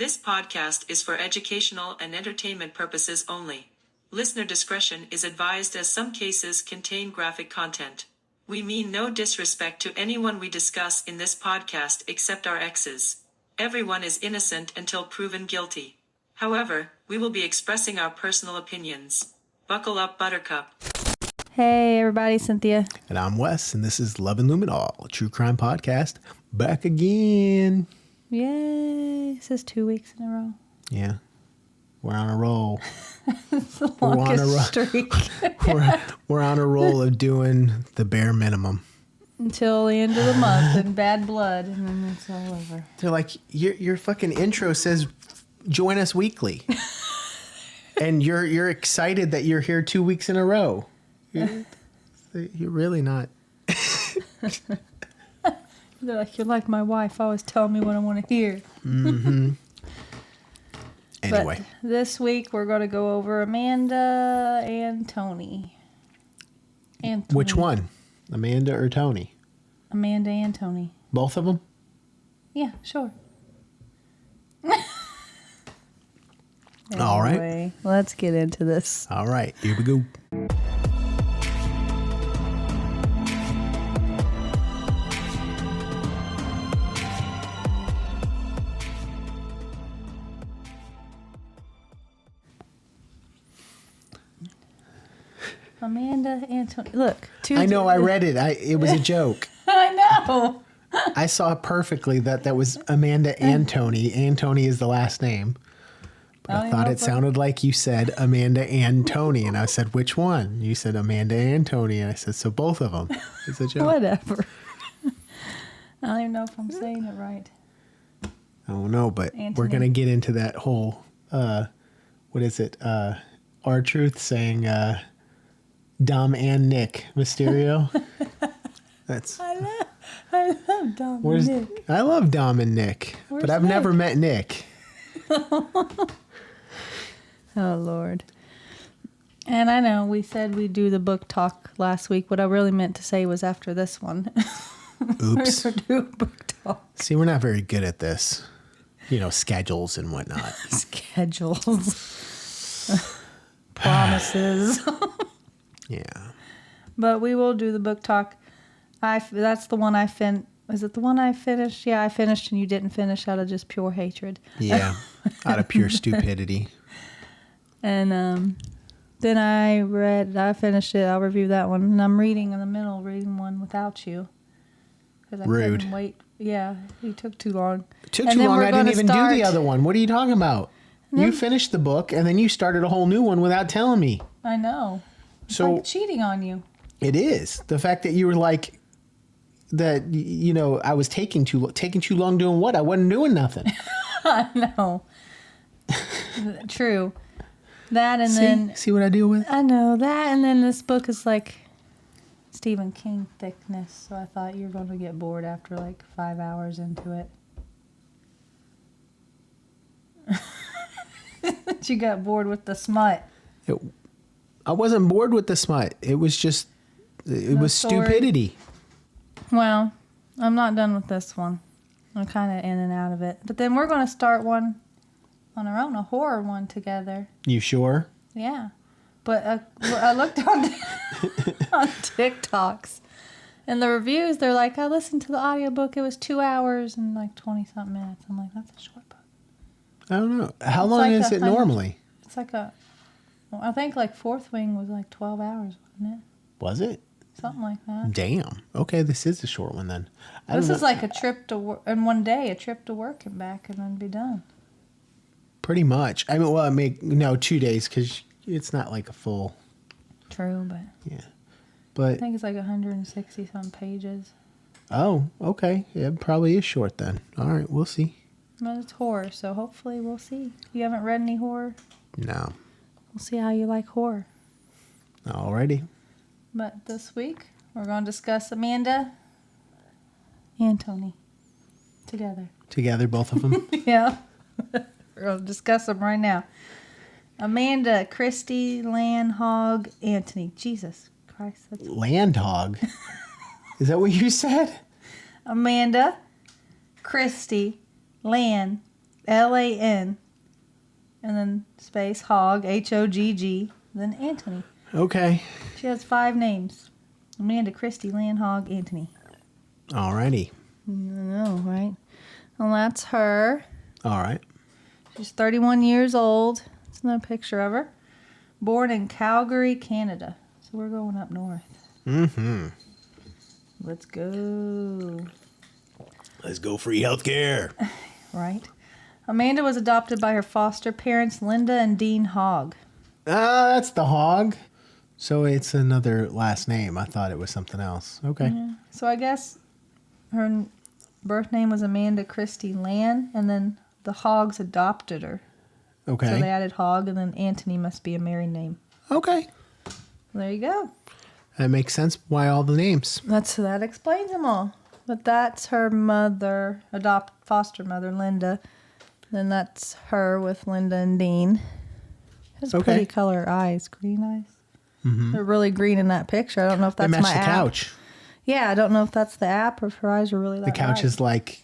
This podcast is for educational and entertainment purposes only. Listener discretion is advised as some cases contain graphic content. We mean no disrespect to anyone we discuss in this podcast except our exes. Everyone is innocent until proven guilty. However, we will be expressing our personal opinions. Buckle up, Buttercup. Hey everybody, Cynthia. And I'm Wes, and this is Love and Luminol, a true crime podcast. Back again. Yay. This is 2 weeks in a row. Yeah. We're on a roll. It's the longest streak. we're on a roll of doing the bare minimum. Until the end of the month and bad blood, and then it's all over. They're like, your fucking intro says, join us weekly. And you're excited that you're here 2 weeks in a row. You're really not. You're like my wife, always telling me what I want to hear. Mm-hmm. Anyway. But this week we're going to go over Amanda Antoni. Which one? Amanda or Tony? Amanda Antoni. Both of them? Yeah, sure. All right. Anyway, let's get into this. All right, here we go. Amanda Antoni. Look. I know, I read it. It was a joke. I know. I saw perfectly that was Amanda Antoni. Antoni is the last name. But I thought it sounded like you said Amanda Antoni. And I said, which one? You said Amanda Antoni. And I said, so both of them. It's a joke. Whatever. I don't even know if I'm saying it right. I don't know, but Antoni. We're going to get into that whole, what is it? R-Truth saying Dom and Nick Mysterio. That's. I love Dom and Nick. I love Dom and Nick, but I've never met Nick. Oh, Lord. And I know we said we'd do the book talk last week. What I really meant to say was after this one. Oops. We're do a book talk. See, we're not very good at this. Schedules and whatnot. Schedules. Promises. Yeah. But we will do the book talk. That's the one I finished. Is it the one I finished? Yeah, I finished and you didn't finish out of just pure hatred. Yeah, out of pure stupidity. And then I finished it. I'll review that one. And I'm reading one without you. I Rude. Couldn't wait. Yeah, you took too long. It took too long. I didn't even do the other one. What are you talking about? You finished the book and then you started a whole new one without telling me. I know. It's so like cheating on you. It is. The fact that you were like, that, I was taking too long doing what? I wasn't doing nothing. I know. True. That and then... See what I deal with? I know. That and then this book is like Stephen King thickness. So I thought you were going to get bored after like 5 hours into it. You got bored with the smut. I wasn't bored with the smut. It was just... It was stupidity. Well, I'm not done with this one. I'm kind of in and out of it. But then we're going to start one on our own, a horror one together. You sure? Yeah. But I looked on TikToks, and the reviews, they're like, I listened to the audiobook. It was 2 hours and like 20-something minutes. I'm like, that's a short book. I don't know. How long is it normally? It's like I think like Fourth Wing was like 12 hours, wasn't it? Was it? Something like that. Damn. Okay, this is a short one then. This is like a trip to work, in one day, a trip to work and back, and then be done. Pretty much. I mean, well, 2 days because it's not like a full. True, but. Yeah. But. I think it's like 160-some pages. Oh, okay. Yeah, it probably is short then. All right, we'll see. But it's horror, so hopefully we'll see. You haven't read any horror? No. We'll see how you like horror. Alrighty. But this week, we're going to discuss Amanda Antoni together. Together, both of them? Yeah. We're going to discuss them right now. Amanda Christie Landhog Antoni. Jesus Christ. Landhog? Is that what you said? Amanda Christie Landhog Lan, and then space Hogg, Hogg, then Antoni. Okay. She has 5 names. Amanda, Christy, Lan, Hogg, Antoni. Alrighty. I know, right? Well, that's her. All right. She's 31 years old. There's no picture of her. Born in Calgary, Canada. So we're going up north. Mm-hmm. Let's go. Let's go free healthcare. Right. Amanda was adopted by her foster parents, Linda and Dean Hogg. That's the Hogg. So it's another last name. I thought it was something else. Okay. Yeah. So I guess her birth name was Amanda Christie Lan, and then the Hoggs adopted her. Okay. So they added Hogg, and then Antoni must be a married name. Okay. There you go. That makes sense. Why all the names? That explains them all. But that's her mother, foster mother, Linda. Then that's her with Linda and Dean. Has Okay. pretty color eyes, green eyes. Mm-hmm. They're really green in that picture. I don't know if that's They match my the app. couch. Yeah, I don't know if that's the app or if her eyes are really that The couch light. is like,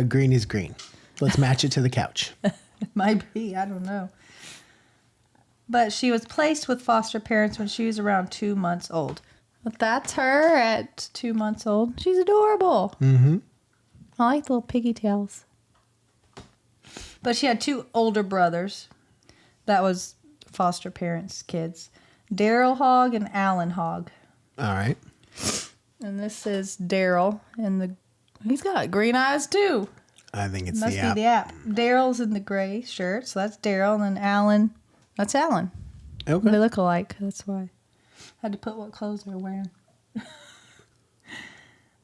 green is green. Let's match it to the couch. It might be. I don't know. But she was placed with foster parents when she was around 2 months old. But that's her at 2 months old. She's adorable. Mm-hmm. I like the little piggy tails. But she had 2 older brothers. That was foster parents' kids. Daryl Hogg and Alan Hogg. All right. And this is Daryl. And he's got green eyes too. I think it's Must the be app. the app. Daryl's in the gray shirt, so that's Daryl. And then Alan, that's Alan. Okay. They look alike. That's why I had to put what clothes they're wearing.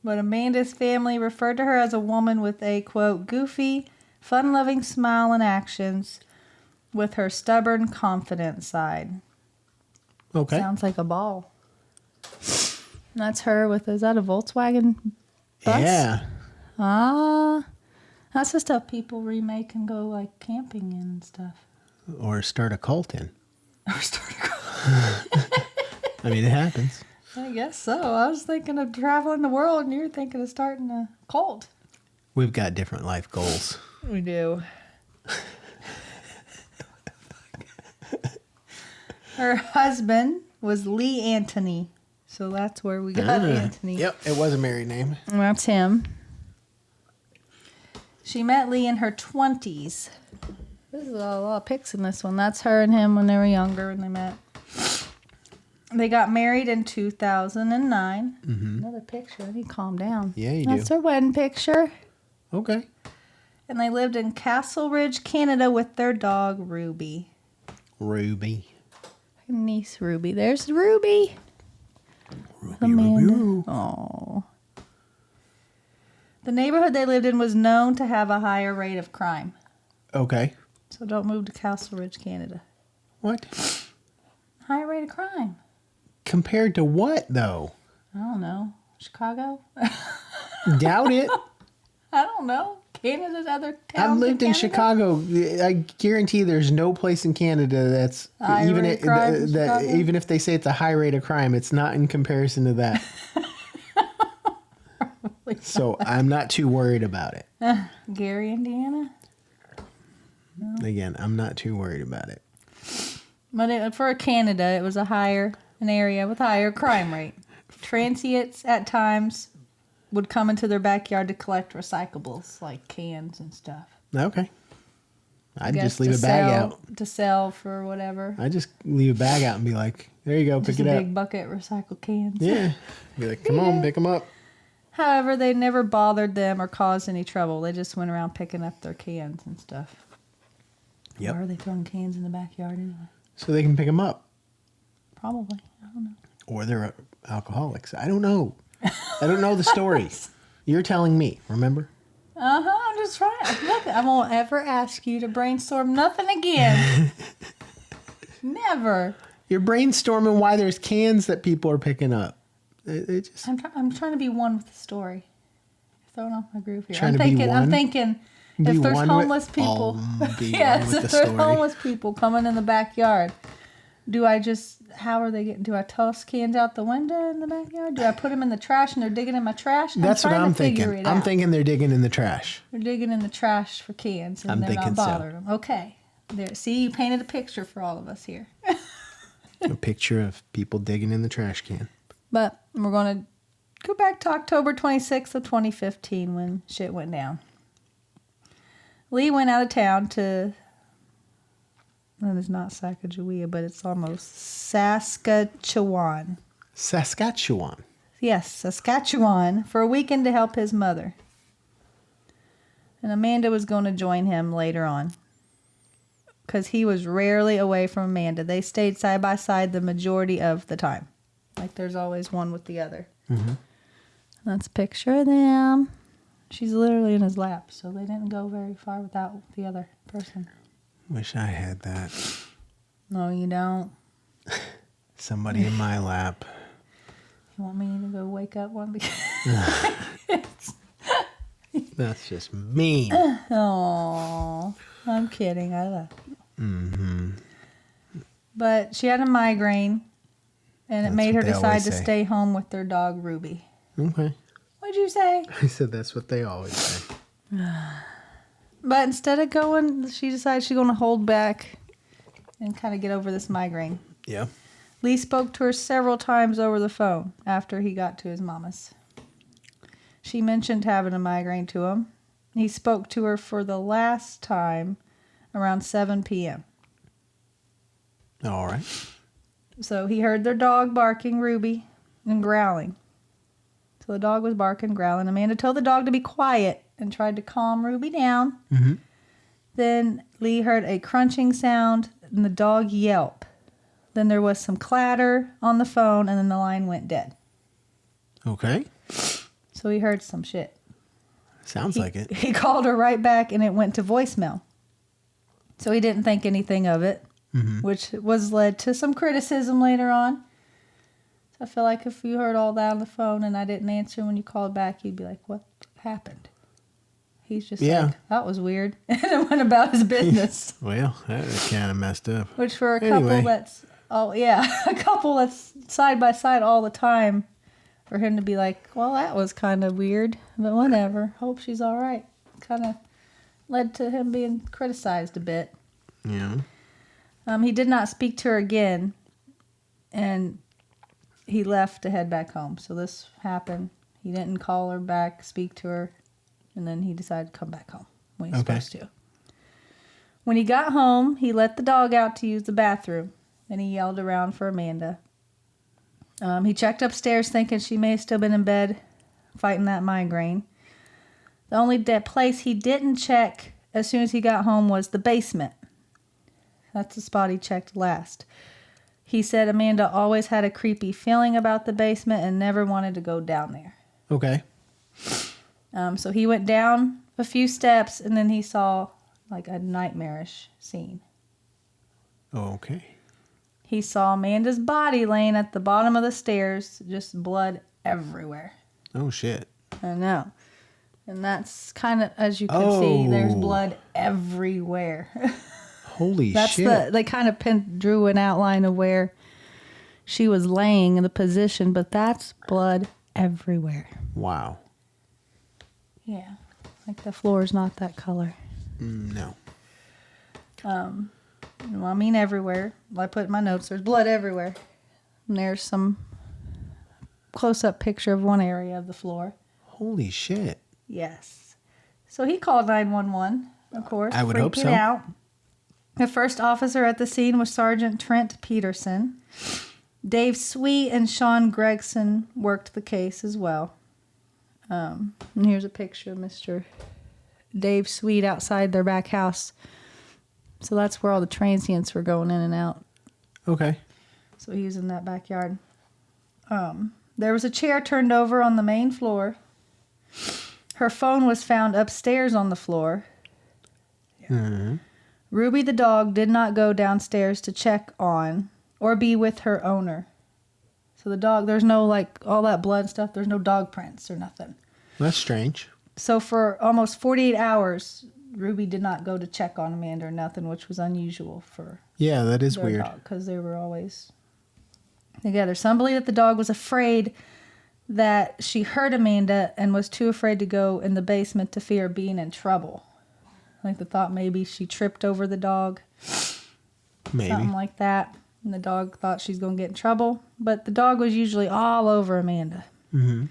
But Amanda's family referred to her as a woman with a, quote, goofy, fun-loving smile and actions with her stubborn, confident side. Okay. Sounds like a ball. And that's her with, is that a Volkswagen bus? Yeah. Ah. That's the stuff people remake and go, like, camping in and stuff. Or start a cult in. Or start a car. I mean, it happens. I guess so. I was thinking of traveling the world, and you were thinking of starting a cult. We've got different life goals. We do. Her husband was Lee Antoni. So that's where we got Antoni. Yep, it was a married name. And that's him. She met Lee in her 20s. There's a lot of pics in this one. That's her and him when they were younger and they met. They got married in 2009. Mm-hmm. Another picture. I need to calm down. Yeah, you That's do. their wedding picture. Okay. And they lived in Castle Ridge, Canada with their dog, Ruby. Ruby. Niece Ruby. There's Ruby. Ruby, Amanda. Ruby. Oh. The neighborhood they lived in was known to have a higher rate of crime. Okay. So don't move to Castle Ridge, Canada. What? Higher rate of crime. Compared to what, though? I don't know. Chicago? Doubt it. I don't know. Canada's other towns. I've lived in Canada? Chicago. I guarantee there's no place in Canada that's High even rate of crime in that Chicago? even if they say it's a high rate of crime, it's not in comparison to that. So I'm not too worried about it. Gary, Indiana? Again, I'm not too worried about it. But for Canada, it was an area with a higher crime rate. Transients at times would come into their backyard to collect recyclables like cans and stuff. Okay. I'd Guess just leave to a bag sell- out. To sell for whatever. I just leave a bag out and be like, there you go, pick Just it a up. big bucket recycled cans. Yeah. Be like, come on, pick them up. However, they never bothered them or caused any trouble. They just went around picking up their cans and stuff. Yep. Why are they throwing cans in the backyard anyway? So they can pick them up. Probably. I don't know. Or they're alcoholics. I don't know. I don't know the story. You're telling me, remember? I'm just trying. Look, I won't ever ask you to brainstorm nothing again. Never. You're brainstorming why there's cans that people are picking up. It just I'm trying to be one with the story. You're throwing off my groove here. Trying to be I'm one? thinking Be if there's one homeless with- people. be Yes, one with if the there's story. homeless people coming in the backyard, How are they getting, do I toss cans out the window in the backyard? Do I put them in the trash and they're digging in my trash? That's what I'm thinking. I'm out. thinking they're digging in the trash. They're digging in the trash for cans and I'm they're not thinking so. bothering them. Okay. There. See, you painted a picture for all of us here. A picture of people digging in the trash can. But we're going to go back to October 26th of 2015 when shit went down. Lee went out of town to... That is not Sacagawea, but it's almost Saskatchewan. Saskatchewan. Yes, Saskatchewan, for a weekend to help his mother. And Amanda was going to join him later on. Because he was rarely away from Amanda. They stayed side by side the majority of the time. Like there's always one with the other. Mm-hmm. That's a picture of them. She's literally in his lap, so they didn't go very far without the other person. Wish I had that. No, you don't. Somebody in my lap. You want me to go wake up one? That's just mean. Oh, I'm kidding. I love you. Mm-hmm. But she had a migraine, and it made her decide to stay home with their dog, Ruby. Okay. What'd you say? I said that's what they always say. But instead of going, she decided she's going to hold back and kind of get over this migraine. Yeah. Lee spoke to her several times over the phone after he got to his mama's. She mentioned having a migraine to him. He spoke to her for the last time around 7 p.m. All right. So he heard their dog barking, Ruby, and growling. So the dog was barking, growling. Amanda told the dog to be quiet and tried to calm Ruby down. Mm-hmm. Then Lee heard a crunching sound and the dog yelp. Then there was some clatter on the phone and then the line went dead. Okay. So he heard some shit. Sounds like it. He called her right back and it went to voicemail. So he didn't think anything of it, which was led to some criticism later on. So I feel like if you heard all that on the phone and I didn't answer when you called back, you'd be like, what happened? He's just like, that was weird. And it went about his business. Well, that was kind of messed up. Which for a couple that's, a couple that's side by side all the time, for him to be like, well, that was kind of weird, but whatever. Hope she's all right. Kind of led to him being criticized a bit. Yeah. He did not speak to her again, and he left to head back home. So this happened. He didn't call her back, speak to her, and then he decided to come back home when he's supposed to. When he got home, he let the dog out to use the bathroom, and he yelled around for Amanda. He checked upstairs thinking she may have still been in bed fighting that migraine. The only place he didn't check as soon as he got home was the basement. That's the spot he checked last. He said Amanda always had a creepy feeling about the basement and never wanted to go down there. Okay. So he went down a few steps and then he saw like a nightmarish scene. Okay. He saw Amanda's body laying at the bottom of the stairs, just blood everywhere. Oh, shit. I know. And that's kind of, as you can see, there's blood everywhere. Holy shit. They kind of drew an outline of where she was laying in the position, but that's blood everywhere. Wow. Yeah. Like the floor is not that color. No. Well, I mean everywhere. I put in my notes, there's blood everywhere. And there's some close-up picture of one area of the floor. Holy shit. Yes. So he called 911, of course. I would hope so. Out. The first officer at the scene was Sergeant Trent Peterson. Dave Sweet and Sean Gregson worked the case as well. And here's a picture of Mr. Dave Sweet outside their back house. So that's where all the transients were going in and out. Okay. So he was in that backyard. There was a chair turned over on the main floor. Her phone was found upstairs on the floor. Yeah. Mm-hmm. Ruby the dog did not go downstairs to check on or be with her owner. So the dog, there's no like all that blood stuff. There's no dog prints or nothing. That's strange. So for almost 48 hours, Ruby did not go to check on Amanda or nothing, which was unusual for Yeah, that is their weird. dog, because they were always together. Some believe that the dog was afraid that she hurt Amanda and was too afraid to go in the basement to fear being in trouble. Like the thought maybe she tripped over the dog. Maybe. Something like that. And the dog thought she's going to get in trouble. But the dog was usually all over Amanda. Mm-hmm.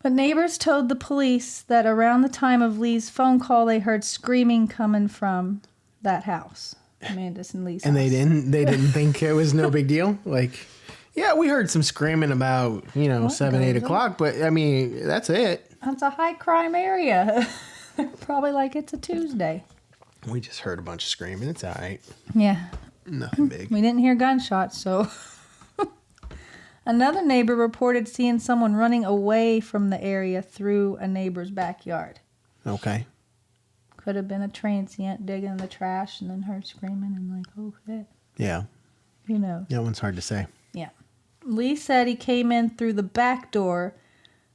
But neighbors told the police that around the time of Lee's phone call, they heard screaming coming from that house. Amanda's and Lee's And house. they didn't think it was no big deal? Like, yeah, we heard some screaming about, 7, 8 o'clock, but I mean, that's it. That's a high crime area. Probably like it's a Tuesday. We just heard a bunch of screaming. It's all right. Yeah. Nothing big. We didn't hear gunshots, so. Another neighbor reported seeing someone running away from the area through a neighbor's backyard. Okay. Could have been a transient digging in the trash and then heard screaming and like, oh, shit. Yeah. Who knows? That one's hard to say. Yeah. Lee said he came in through the back door,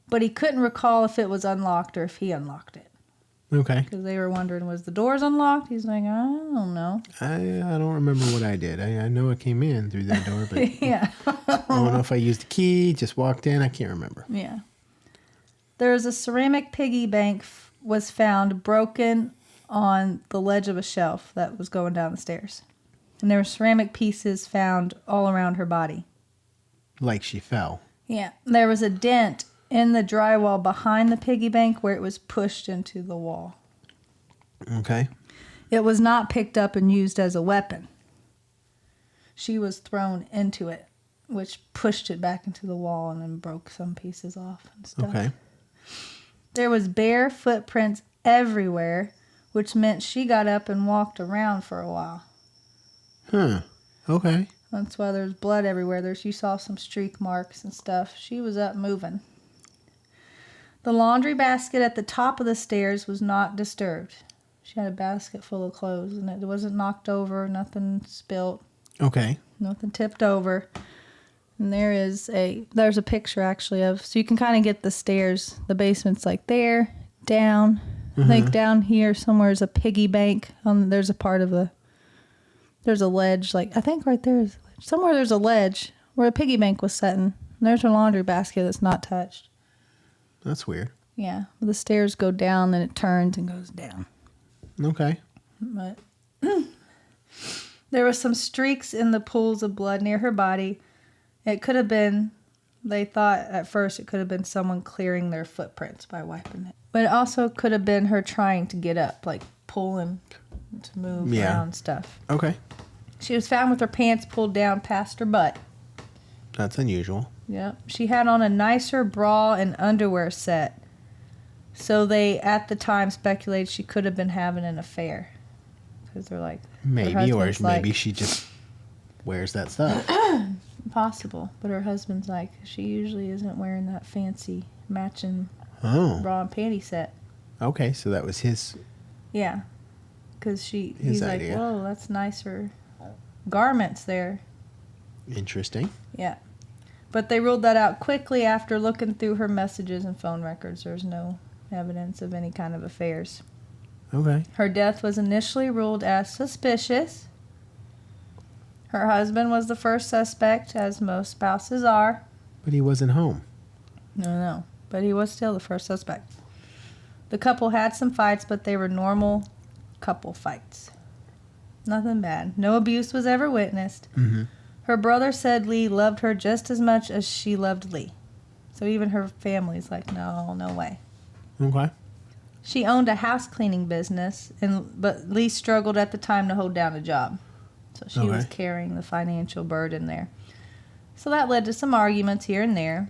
but he couldn't recall if it was unlocked or if he unlocked it. Okay. Because they were wondering, was the doors unlocked? He's like, I don't know. I don't remember what I did. I know I came in through that door, but Yeah. I don't know if I used the key, just walked in. I can't remember. Yeah. There's a ceramic piggy bank was found broken on the ledge of a shelf that was going down the stairs. And there were ceramic pieces found all around her body. Like she fell. Yeah. There was a dent in the drywall behind the piggy bank where it was pushed into the wall. Okay. It was not picked up and used as a weapon. She was thrown into it, which pushed it back into the wall and then broke some pieces off and stuff. Okay. There was bare footprints everywhere, which meant she got up and walked around for a while. Huh. Okay. That's why there's blood everywhere. You saw some streak marks and stuff. She was up moving. The laundry basket at the top of the stairs was not disturbed. She had a basket full of clothes, and it wasn't knocked over, nothing spilt, Okay. nothing tipped over. And there's a picture actually of, so you can kind of get the stairs. The basement's like there, down, like down here somewhere is a piggy bank. There's a part of there's a ledge, like I think right there is a ledge. Somewhere there's a ledge where a piggy bank was setting. And there's her laundry basket that's not touched. That's weird. Yeah, the stairs go down, then it turns and goes down. Okay. But there were some streaks in the pools of blood near her body. It could have been, they thought at first it could have been someone clearing their footprints by wiping it. But it also could have been her trying to get up, like pulling to move around stuff. Okay. She was found with her pants pulled down past her butt. That's unusual. Yep. She had on a nicer bra and underwear set. So they, at the time, speculated she could have been having an affair. Because they're like... Maybe, or maybe she just wears that stuff. Possible. But her husband's like, she usually isn't wearing that fancy matching bra and panty set. Okay, so that was his... Yeah. Because he's idea. like, whoa, that's nicer garments there. Interesting. Yeah. But they ruled that out quickly after looking through her messages and phone records. There's no evidence of any kind of affairs. Okay. Her death was initially ruled as suspicious. Her husband was the first suspect, as most spouses are. But he wasn't home. No. But he was still the first suspect. The couple had some fights, but they were normal couple fights. Nothing bad. No abuse was ever witnessed. Mm-hmm. Her brother said Lee loved her just as much as she loved Lee. So even her family's like, no way. Okay. She owned a house cleaning business, but Lee struggled at the time to hold down a job. So she was carrying the financial burden there. So that led to some arguments here and there.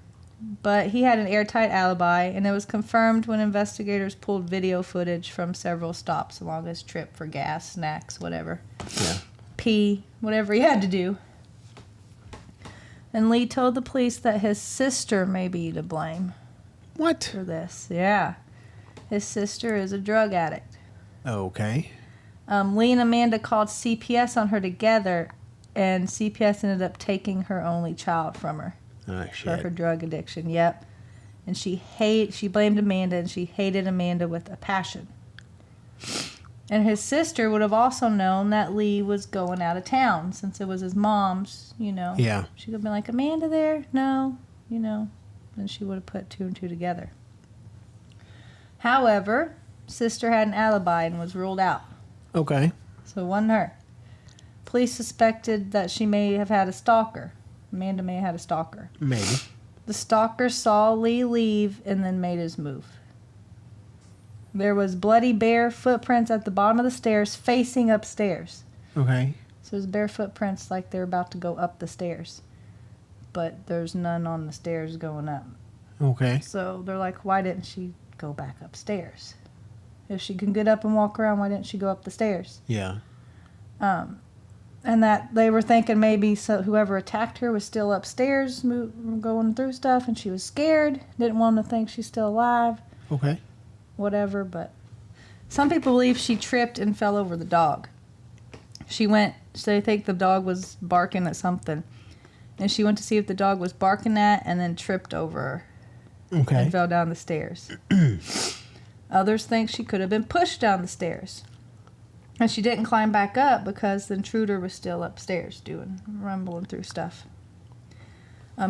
But he had an airtight alibi, and it was confirmed when investigators pulled video footage from several stops along his trip for gas, snacks, whatever. Yeah. Pee, whatever he had to do. And Lee told the police that his sister may be to blame. What? For this. Yeah. His sister is a drug addict. Okay. Lee and Amanda called CPS on her together, and CPS ended up taking her only child from her. Oh, For shit. her drug addiction. Yep. And she blamed Amanda, and she hated Amanda with a passion. And his sister would have also known that Lee was going out of town since it was his mom's, Yeah. She could have been like, Amanda there? No, And she would have put two and two together. However, sister had an alibi and was ruled out. Okay. So it wasn't her. Police suspected that she may have had a stalker. Amanda may have had a stalker. Maybe. The stalker saw Lee leave and then made his move. There was bloody bare footprints at the bottom of the stairs facing upstairs. Okay. So there's bare footprints like they're about to go up the stairs. But there's none on the stairs going up. Okay. So they're like, why didn't she go back upstairs? If she can get up and walk around, why didn't she go up the stairs? Yeah. And that they were thinking maybe whoever attacked her was still upstairs going through stuff and she was scared, didn't want to think she's still alive. Okay. Whatever, but some people believe she tripped and fell over the dog. So they think the dog was barking at something. And she went to see if the dog was barking at and then tripped over her. Okay. And fell down the stairs. Others think she could have been pushed down the stairs. And she didn't climb back up because the intruder was still upstairs rumbling through stuff.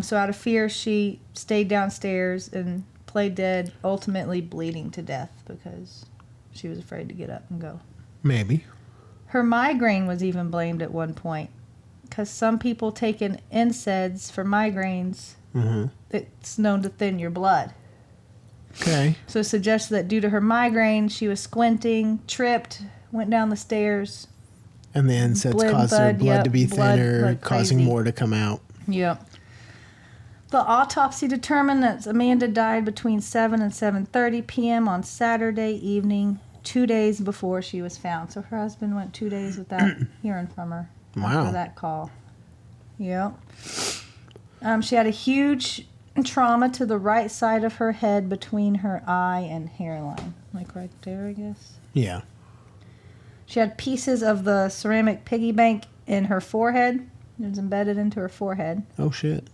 So out of fear, she stayed downstairs and played dead, ultimately bleeding to death because she was afraid to get up and go. Maybe. Her migraine was even blamed at one point because some people taking NSAIDs for migraines, it's known to thin your blood. Okay. So it suggests that due to her migraine, she was squinting, tripped, went down the stairs. And the NSAIDs caused her blood to be thinner, like causing crazy. more to come out. Yep. The autopsy determined that Amanda died between 7 and 7:30 p.m. on Saturday evening, 2 days before she was found. So her husband went 2 days without hearing from her Wow. after that call. Yep. She had a huge trauma to the right side of her head between her eye and hairline. Like right there, I guess. Yeah. She had pieces of the ceramic piggy bank in her forehead. It was embedded into her forehead. Oh, shit.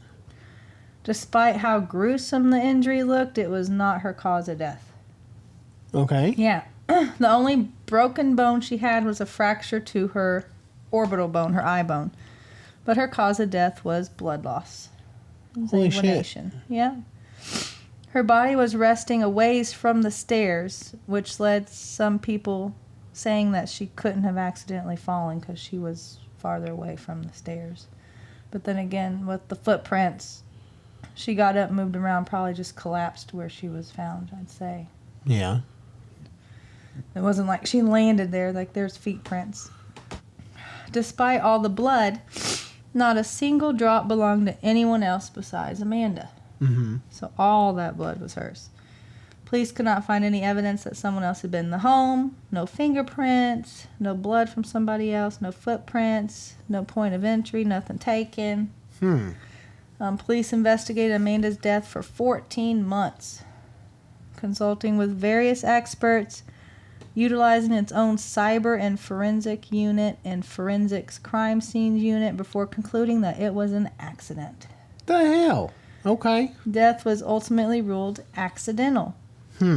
Despite how gruesome the injury looked, it was not her cause of death. Okay. Yeah. The only broken bone she had was a fracture to her orbital bone, her eye bone. But her cause of death was blood loss. It was Holy shit. inguination. Yeah. Her body was resting a ways from the stairs, which led some people saying that she couldn't have accidentally fallen because she was farther away from the stairs. But then again, with the footprints, she got up, moved around, probably just collapsed where she was found, I'd say. Yeah. It wasn't like she landed there, like there's feet prints. Despite all the blood, not a single drop belonged to anyone else besides Amanda. Mm-hmm. So all that blood was hers. Police could not find any evidence that someone else had been in the home. No fingerprints, no blood from somebody else, no footprints, no point of entry, nothing taken. Police investigated Amanda's death for 14 months, consulting with various experts, utilizing its own cyber and forensic unit and forensics crime scenes unit before concluding that it was an accident. The hell? Okay. Death was ultimately ruled accidental.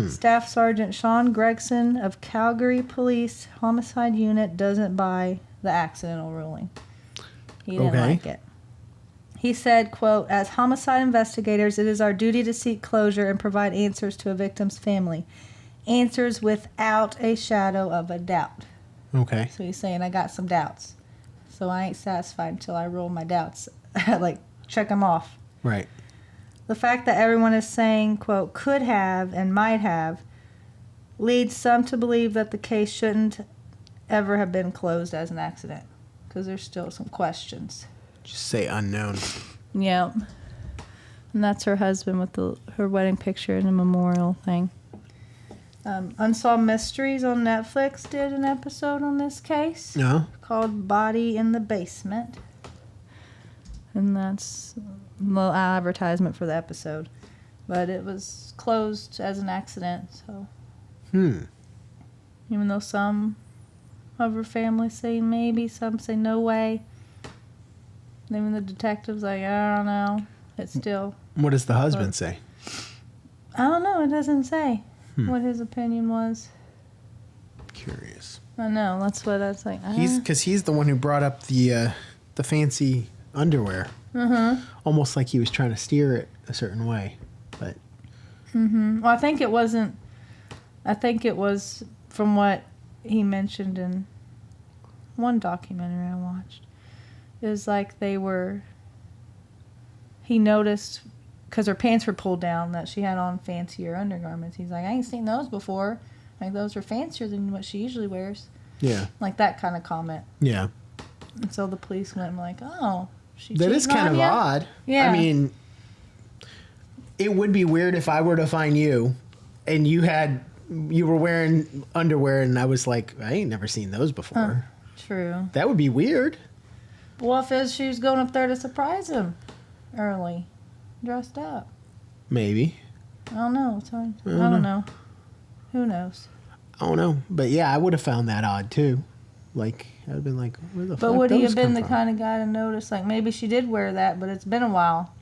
Staff Sergeant Sean Gregson of Calgary Police Homicide Unit doesn't buy the accidental ruling. He didn't like it. He said, quote, "As homicide investigators, it is our duty to seek closure and provide answers to a victim's family. Answers without a shadow of a doubt." Okay. So he's saying, I got some doubts. So I ain't satisfied until I rule my doubts. Like, check them off. Right. The fact that everyone is saying, quote, could have and might have, leads some to believe that the case shouldn't ever have been closed as an accident. Because there's still some questions. Just say unknown. Yeah. And that's her husband with her wedding picture and a memorial thing. Unsolved Mysteries on Netflix did an episode on this case. No. Called Body in the Basement. And that's a little advertisement for the episode. But it was closed as an accident, so. Even though some of her family say maybe, some say no way. Even the detective's like, I don't know. It's still. What does the husband say? I don't know. It doesn't say what his opinion was. Curious. I know. That's what I was like. He's the one who brought up the fancy underwear. Almost like he was trying to steer it a certain way, but. Well, I think it wasn't. I think it was from what he mentioned in one documentary I watched. It was like he noticed, because her pants were pulled down, that she had on fancier undergarments. He's like, I ain't seen those before. Like, those are fancier than what she usually wears. Yeah. Like that kind of comment. Yeah. And so the police went like, oh, she That is kind of odd. Yeah. I mean, it would be weird if I were to find you and you were wearing underwear and I was like, I ain't never seen those before. True. That would be weird. What if she was going up there to surprise him early, dressed up? Maybe. I don't know. I don't know. Who knows? I don't know. But yeah, I would have found that odd too. Like, I'd have been like, where the fuck But would he those have been come the from? kind of guy to notice, like, maybe she did wear that, but it's been a while.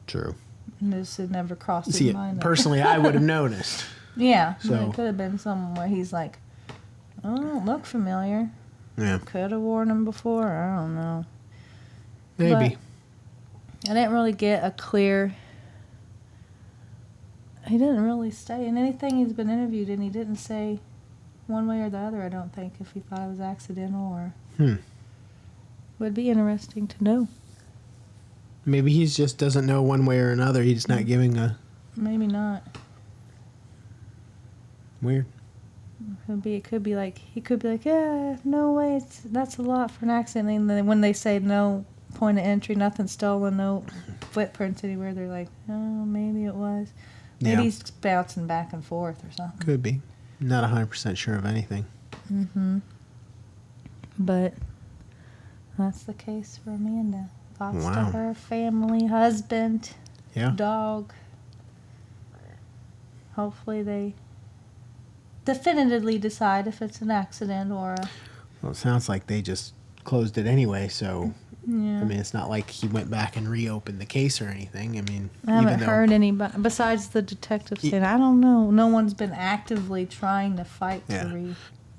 True. And this had never crossed his See, mind. personally, I would have noticed. Yeah. So- But it could have been something where he's like, oh, don't look familiar. Yeah. Could have worn them before. I don't know. Maybe. But I didn't really get a clear. He didn't really say in anything he's been interviewed, and he didn't say one way or the other. I don't think if he thought it was accidental or. Would be interesting to know. Maybe he just doesn't know one way or another. He's not giving a. Maybe not. Weird. It could be like he could be like, yeah, no way, that's a lot for an accident. And then when they say no point of entry, nothing stolen, no footprints anywhere, they're like, oh, maybe it was. Maybe Yeah. he's bouncing back and forth or something. Could be. Not 100% sure of anything. But that's the case for Amanda. Thoughts to Wow. her family, husband, Yeah. dog. Hopefully they definitively decide if it's an accident or a. Well, it sounds like they just closed it anyway, so. Yeah. I mean, it's not like he went back and reopened the case or anything. I mean, I haven't even though, heard anybody besides the detective saying, I don't know. No one's been actively trying to fight Yeah.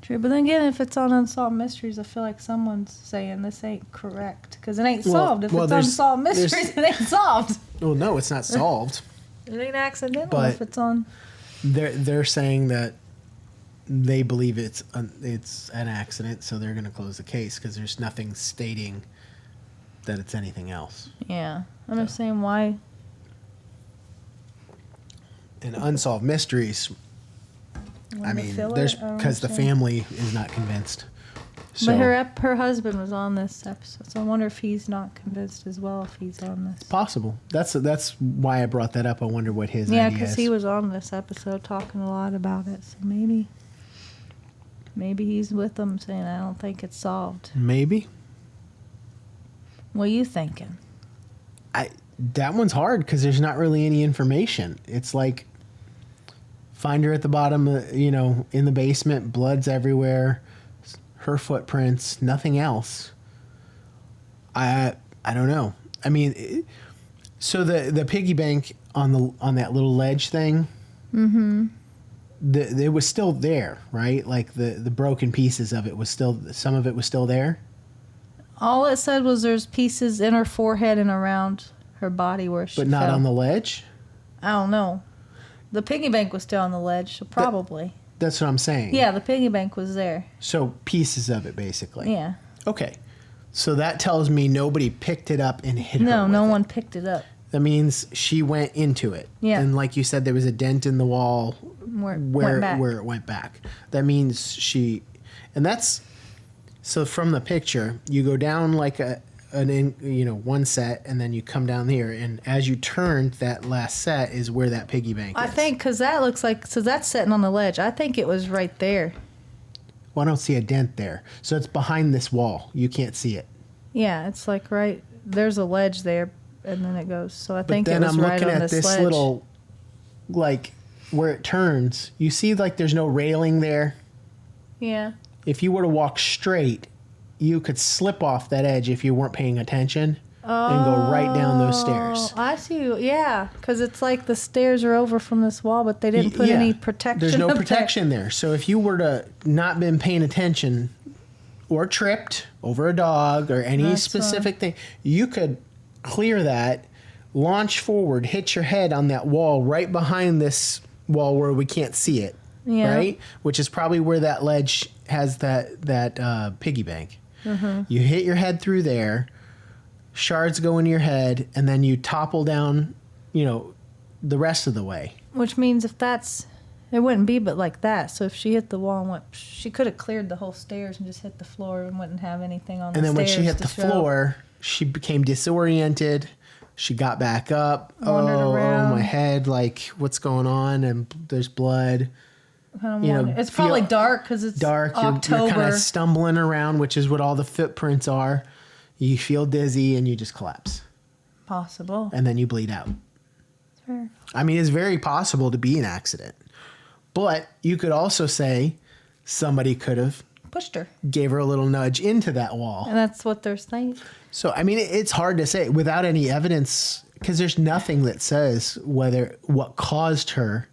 True, but then again, if it's on Unsolved Mysteries, I feel like someone's saying this ain't correct because it ain't Well- solved. If well, it's there's- Unsolved Mysteries, it ain't solved. Well, no, it's not solved. It ain't accidental But- if it's on. They're saying that they believe it's an accident, so they're going to close the case because there's nothing stating that it's anything else. Yeah, I'm just saying why. And Unsolved Mysteries, I mean, there's because the family is not convinced. So But her husband was on this episode, so I wonder if he's not convinced as well if he's on this. possible. That's why I brought that up. I wonder what his Yeah, idea because is. he was on this episode talking a lot about it, so maybe he's with them saying, I don't think it's solved. Maybe. What are you thinking? That one's hard because there's not really any information. It's like find her at the bottom, in the basement, blood's everywhere, her footprints, nothing else. I don't know. I mean, so the piggy bank on that little ledge thing. Mm-hmm. It was still there, right? Like the broken pieces of it was still, some of it was still there. All it said was there's pieces in her forehead and around her body where she But not fell. on the ledge? I don't know. The piggy bank was still on the ledge, so probably. That's what I'm saying. Yeah, the piggy bank was there. So pieces of it, basically. Yeah. Okay. So that tells me nobody picked it up and hit her No, with no it. one picked it up. That means she went into it. Yeah. And like you said, there was a dent in the wall Where where it went back. That means and that's, so from the picture, you go down like one set, and then you come down here, and as you turn, that last set is where that piggy bank I is. think because that looks like, so that's sitting on the ledge. I think it was right there. Well, I don't see a dent there. So it's behind this wall. You can't see it. Yeah, it's like right, there's a ledge there, and then it goes. So I But think it then was I'm right looking on at this ledge. little, like, where it turns. You see, like, there's no railing there. Yeah. If you were to walk straight, you could slip off that edge if you weren't paying attention. and go right down those stairs. Oh, I see. Yeah, because it's like the stairs are over from this wall, but they didn't put any protection. There's no up protection there. So if you were to not been paying attention or tripped over a dog or any specific thing, you could clear that, launch forward, hit your head on that wall right behind this wall where we can't see it. Yeah. Right? Which is probably where that ledge has that piggy bank. Mm-hmm. You hit your head through there, shards go into your head, and then you topple down, the rest of the way. Which means if that's, it wouldn't be but like that. So if she hit the wall and went, she could have cleared the whole stairs and just hit the floor and wouldn't have anything on the stairs. And then when she hit the floor, she became disoriented. She got back up. Wandered around. Oh, my head, like, what's going on? And there's blood. It's probably dark because it's dark. October. You're kind of stumbling around, which is what all the footprints are. You feel dizzy and you just collapse. Possible. And then you bleed out. Fair. I mean, it's very possible to be an accident. But you could also say somebody could have pushed her, gave her a little nudge into that wall. And that's what they're saying. So, I mean, it's hard to say without any evidence because there's nothing that says what caused her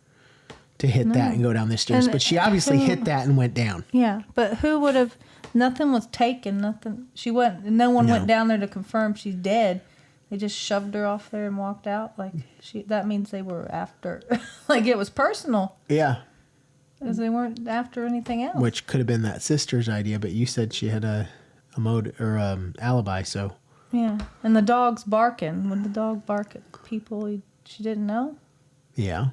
to hit that and go down the stairs. But she obviously hit that and went down. Yeah, but who would have? Nothing was taken. Nothing. She went. No one went down there to confirm she's dead. They just shoved her off there and walked out. Like that means they were after. Like it was personal. Yeah. Because they weren't after anything else. Which could have been that sister's idea, but you said she had a mode or alibi. So. Yeah, and the dog's barking. Would the dog bark at people she didn't know? Yeah.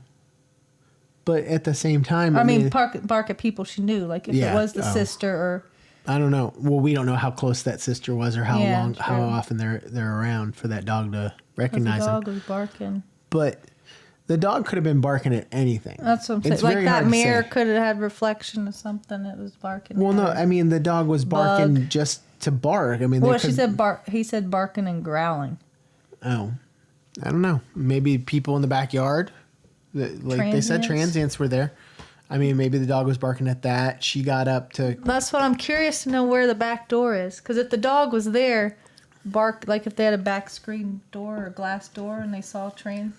But at the same time, I mean, bark at people she knew. Like if it was the sister or. I don't know. Well, we don't know how close that sister was or how often they're around for that dog to recognize them. The dog was barking. But the dog could have been barking at anything. That's what I'm saying. It's like very that hard to mirror say. could have had reflection of something that was barking. Well, no, I mean the dog was barking just to bark. I mean, she said he said barking and growling. Oh, I don't know. Maybe people in the backyard, they said, transients were there. I mean, maybe the dog was barking at that. She got up to. That's what I'm curious to know where the back door is. Because if the dog was there, like if they had a back screen door or glass door and they saw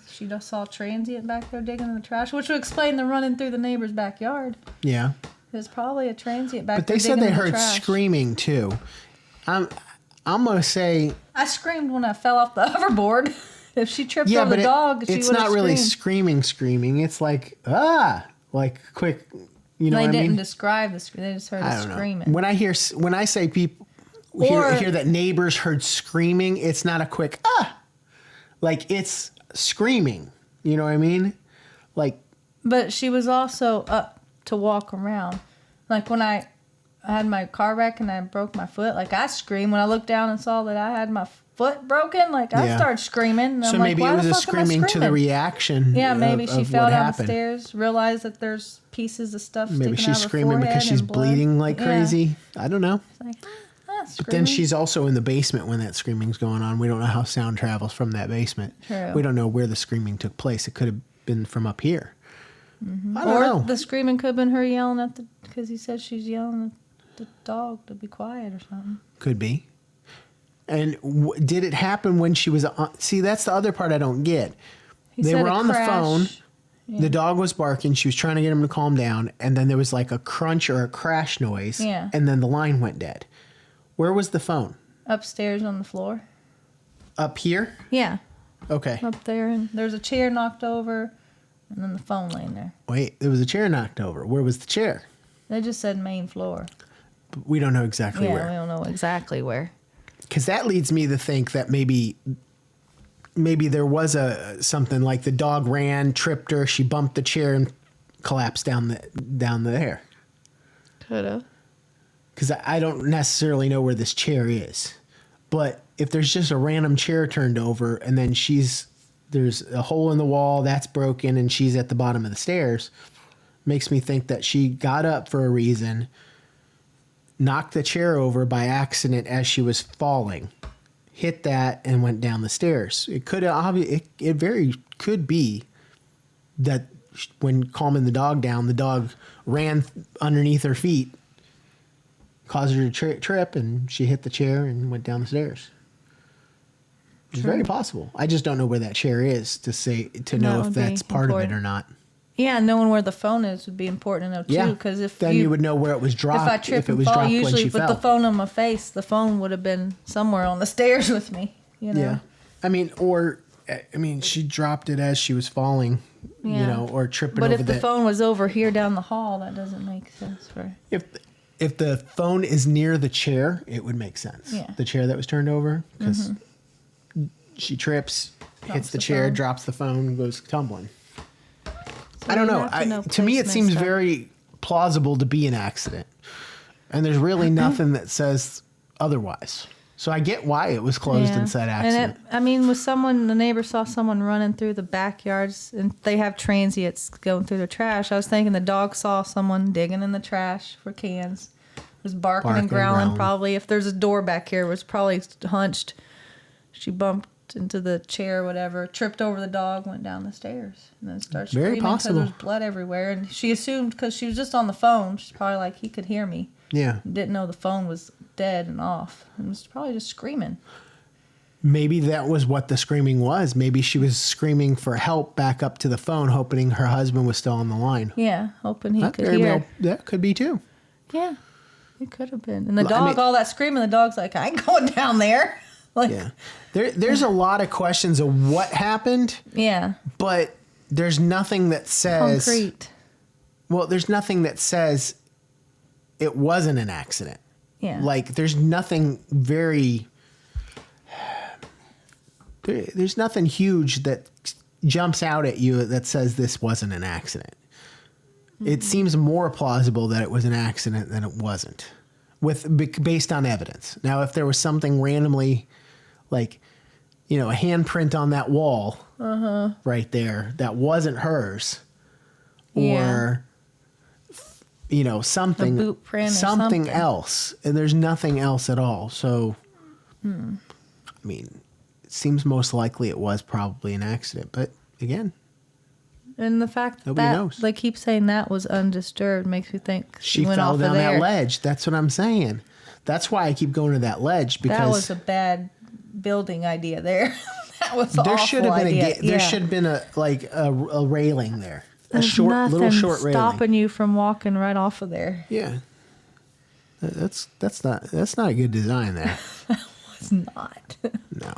she just saw transient back there digging in the trash, which would explain the running through the neighbor's backyard. Yeah. There's probably a transient back there. But they said they heard trash. screaming too. I'm gonna say. I screamed when I fell off the hoverboard. If she tripped over the dog, she would have it's not really screamed. screaming. It's like like quick. They didn't describe the scream. They just heard the screaming. When I say people hear that neighbors heard screaming, it's not a quick like it's screaming. You know what I mean? Like. But she was also up to walk around. Like when I had my car wreck and I broke my foot, like I screamed when I looked down and saw that I had my foot broken. Like I started screaming. And so I'm maybe like, it was a screaming to the reaction. Yeah, maybe she fell down happened. the stairs, realized that there's pieces of stuff. Maybe sticking she's out of her screaming because she's bleeding like crazy. I don't know. It's like, but then she's also in the basement when that screaming's going on. We don't know how sound travels from that basement. True. We don't know where the screaming took place. It could have been from up here. Mm-hmm. I don't know. The screaming could have been her yelling because he said she's yelling at the dog to be quiet or something. Could be. And did it happen when she was on? See, that's the other part I don't get. They were on the phone. Yeah. The dog was barking. She was trying to get him to calm down. And then there was like a crunch or a crash noise. Yeah. And then the line went dead. Where was the phone? Upstairs on the floor. Up here? Yeah. Okay. Up there. And there's a chair knocked over. And then the phone laying there. Wait, there was a chair knocked over. Where was the chair? They just said main floor. But we don't know exactly where. Yeah, we don't know exactly where. Because that leads me to think that maybe there was something like the dog ran, tripped her, she bumped the chair and collapsed down there. Could have. Because I don't necessarily know where this chair is. But if there's just a random chair turned over and then there's a hole in the wall that's broken and she's at the bottom of the stairs, makes me think that she got up for a reason, knocked the chair over by accident as she was falling, hit that and went down the stairs. It very could be that when calming the dog down, the dog ran underneath her feet, caused her to trip, and she hit the chair and went down the stairs. It's very possible. I just don't know where that chair is to know if would be that's part of it important. or not. Yeah, knowing where the phone is would be important to know too. Yeah, Because if then you would know where it was dropped. if I trip if it and was fall, dropped when usually she with fell. the phone on my face, the phone would have been somewhere on the stairs with me. You know. Yeah, she dropped it as she was falling. Yeah. You know, or tripping But over if the phone was over here down the hall, that doesn't make sense for. If the phone is near the chair, it would make sense. Yeah. The chair that was turned over, because she trips, hits the chair, phone. drops the phone, goes tumbling. So I don't you know. have To me, it placement seems stuff. very plausible to be an accident, and there's really nothing that says otherwise. So I get why it was closed and said accident. And with the neighbor saw someone running through the backyards, and they have transients going through the trash. I was thinking the dog saw someone digging in the trash for cans. Was barking and growling. Probably if there's a door back here, was probably hunched. She bumped into the chair, or whatever, tripped over the dog, went down the stairs, and then started Very screaming because possible. there was blood everywhere. And she assumed because she was just on the phone, she's probably like, he could hear me. Yeah. Didn't know the phone was dead and off, and was probably just screaming. Maybe that was what the screaming was. Maybe she was screaming for help back up to the phone, hoping her husband was still on the line. Yeah, hoping he That could very hear. well- that could be too. Yeah, it could have been. And the I dog, mean- all that screaming, the dog's like, I ain't going down there. Like, Yeah. There's a lot of questions of what happened, yeah, but there's nothing that says concrete. Well, there's nothing that says it wasn't an accident. Yeah. Like there's nothing there's nothing huge that jumps out at you that says this wasn't an accident. It seems more plausible that it was an accident than it wasn't, based on evidence. Now, if there was something randomly, like, a handprint on that wall right there that wasn't hers, or something, A boot print or something something. else, and there's nothing else at all. So, I mean, it seems most likely it was probably an accident, but again. And the fact Nobody that knows. they keep saying that was undisturbed makes me think She went fell off down of there. that ledge. That's what I'm saying. That's why I keep going to that ledge, because That was a bad building idea there. That was an there awful should have been idea. there should have been a railing there, a little short railing. stopping you from walking right off of there. Yeah, that's not a good design there. It's not. No,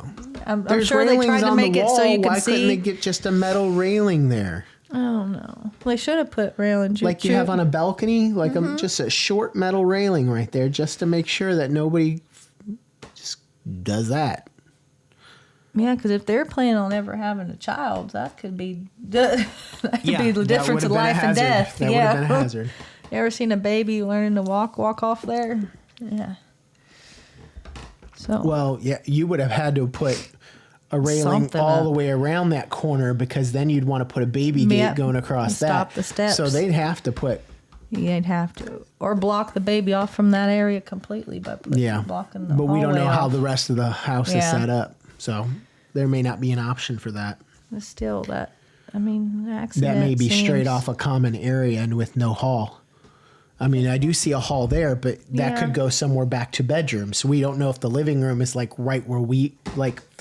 I'm there's sure they railings tried to on make the it wall. so you Why could couldn't they see. get just a metal railing there, I don't know. They should have put railings. like you have on a balcony, like just a short metal railing right there, just to make sure that nobody just does that. Yeah, because if they're planning on ever having a child, that could be the that difference would have been of a life and hazard. death. That would yeah. have been a hazard. You ever seen a baby learning to walk off there? Yeah. So Well, yeah, you would have had to put a railing Something all up. the way around that corner, because then you'd want to put a baby gate Yeah, going across and that. stop the steps. So they'd have to put, you'd have to, or block the baby off from that area completely by blocking the but we don't know hallway how off. the rest of the house is Yeah. set up. So there may not be an option for that. But still, an accident That may be straight seems- off a common area and with no hall. I mean, I do see a hall there, but that Yeah. could go somewhere back to bedrooms. We don't know if the living room is like right where we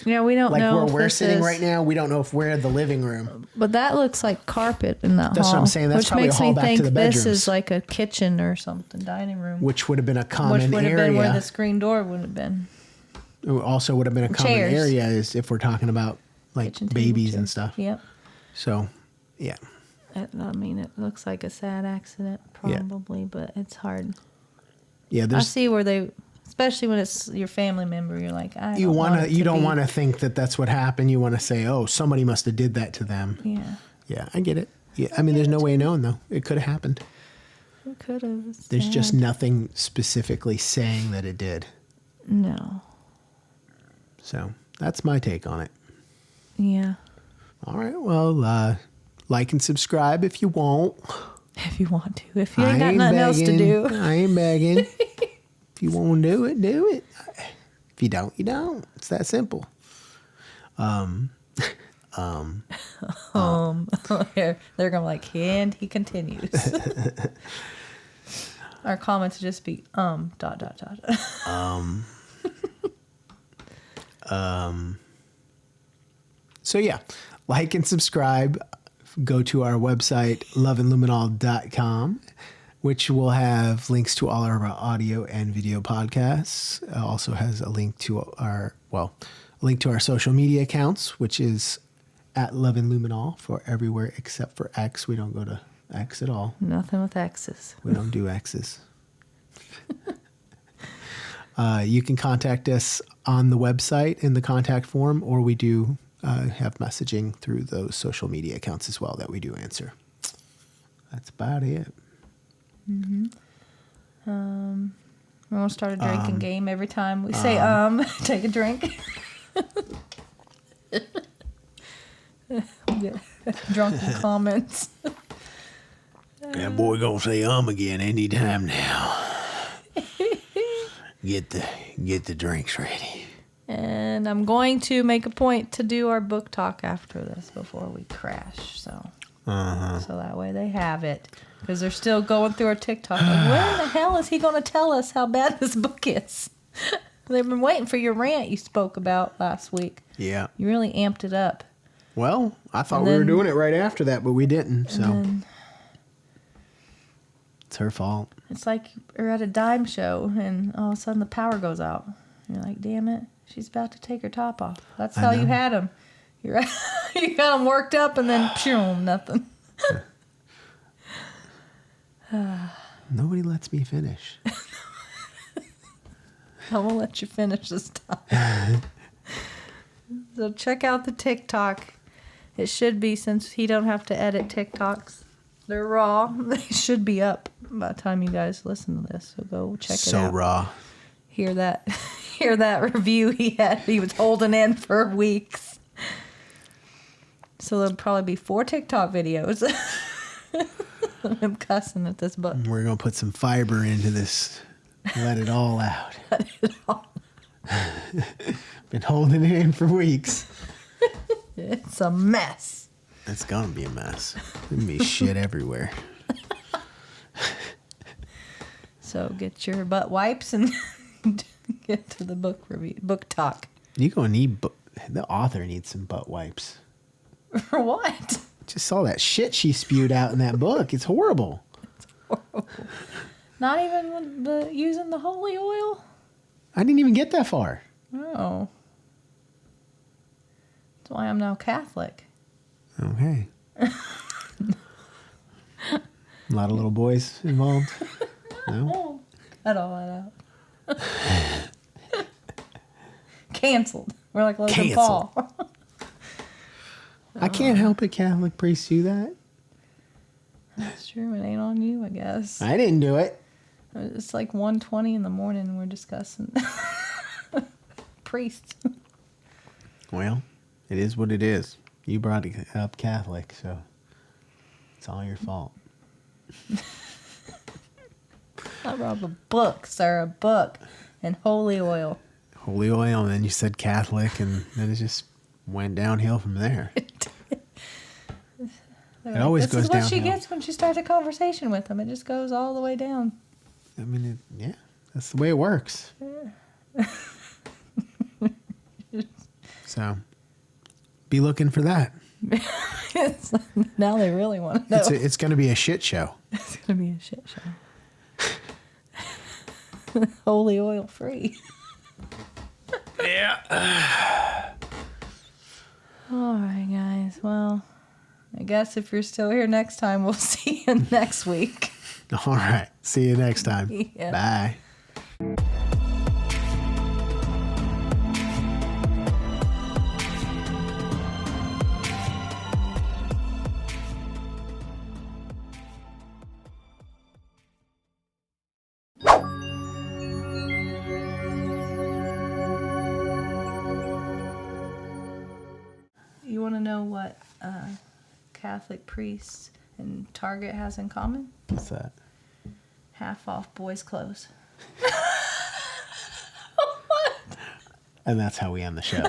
Yeah, we don't know where if we're this sitting is- right now. We don't know if we're the living room. But that looks like carpet in that That's hall. what I'm saying. That's which probably a makes hall me back to think the this bedrooms. is like a kitchen or something, dining room. Which would have been a Which common would have area. been where the screen door would have been. It also would have been a common Chairs. area is if we're talking about like Kitchen table, babies chair. and stuff. Yep. So, yeah. It looks like a sad accident, Yeah. probably, but it's hard. Yeah, I there's see where especially when it's your family member, you're like, you don't want to think that that's what happened. You want to say, "Oh, somebody must have did that to them." Yeah, Yeah, I get it. Yeah, I mean, there's no way of knowing though. It could have happened. it could have. There's just nothing specifically saying that it did. no. So, that's my take on it. Yeah, All right. Well, like and subscribe if you want. if you want to, if you I ain't got nothing else to begging. do. I ain't begging. If you want to do it, do it. If you don't, you don't. It's that simple. They're gonna like, and he continues. Our comments would just be dot. So yeah, like and subscribe. Go to our website, loveandluminol.com, which will have links to all our audio and video podcasts. Also has a link to our social media accounts, which is at Love and Luminol for everywhere except for X. We don't go to X at all. Nothing with X's. We don't do X's. You can contact us on the website in the contact form, or we do have messaging through those social media accounts as well that we do answer. That's about it. Mm-hmm. We're going to start a drinking game every time we say, take a drink. Drunken comments. That boy gonna say again anytime now. Get the drinks ready. And I'm going to make a point to do our book talk after this before we crash. So that way they have it. Because they're still going through our TikTok. Like, when the hell is he going to tell us how bad this book is? They've been waiting for your rant you spoke about last week. Yeah. You really amped it up. Well, I thought we were doing it right after that, but we didn't. So it's her fault. It's like you're at a dime show and all of a sudden the power goes out. You're like, damn it, she's about to take her top off. That's how you had him. You got him worked up and then nothing. Nobody lets me finish. I won't let you finish this time. So check out the TikTok. It should be, since he don't have to edit TikToks. They're raw. They should be up by the time you guys listen to this. So go check it out. So raw. Hear that review he had. He was holding in for weeks. So there'll probably be 4 TikTok videos. I'm cussing at this book. We're going to put some fiber into this. Let it all out. Let it all. Been holding it in for weeks. It's a mess. It's going to be a mess. There's going to be shit everywhere. So get your butt wipes and get to the book review, book talk. You're going to need, the author needs some butt wipes. For what? Just saw that shit she spewed out in that book. It's horrible. It's horrible. Not even using the holy oil? I didn't even get that far. Oh. That's why I'm now Catholic. Okay. A lot of little boys involved. No? Cut all that out. Canceled. We're like Logan Paul. I can't help it, Catholic priests do that. That's true. It ain't on you, I guess. I didn't do it. It's like 1:20 in the morning and we're discussing priests. Well, it is what it is. You brought it up Catholic, so it's all your fault. I brought a book, sir, a book, and holy oil. Holy oil, and then you said Catholic, and then it just went downhill from there. It always goes downhill. This is what she gets when she starts a conversation with them. It just goes all the way down. I mean, yeah, that's the way it works. So, be looking for that. Now they really want to know. It's going to be a shit show. It's going to be a shit show. Holy oil free. Yeah. All right, guys. Well, I guess if you're still here next time, we'll see you next week. All right. See you next time. Yeah. Bye. You want to know what Catholic priests and Target has in common? What's that? Half off boys' clothes. And that's how we end the show.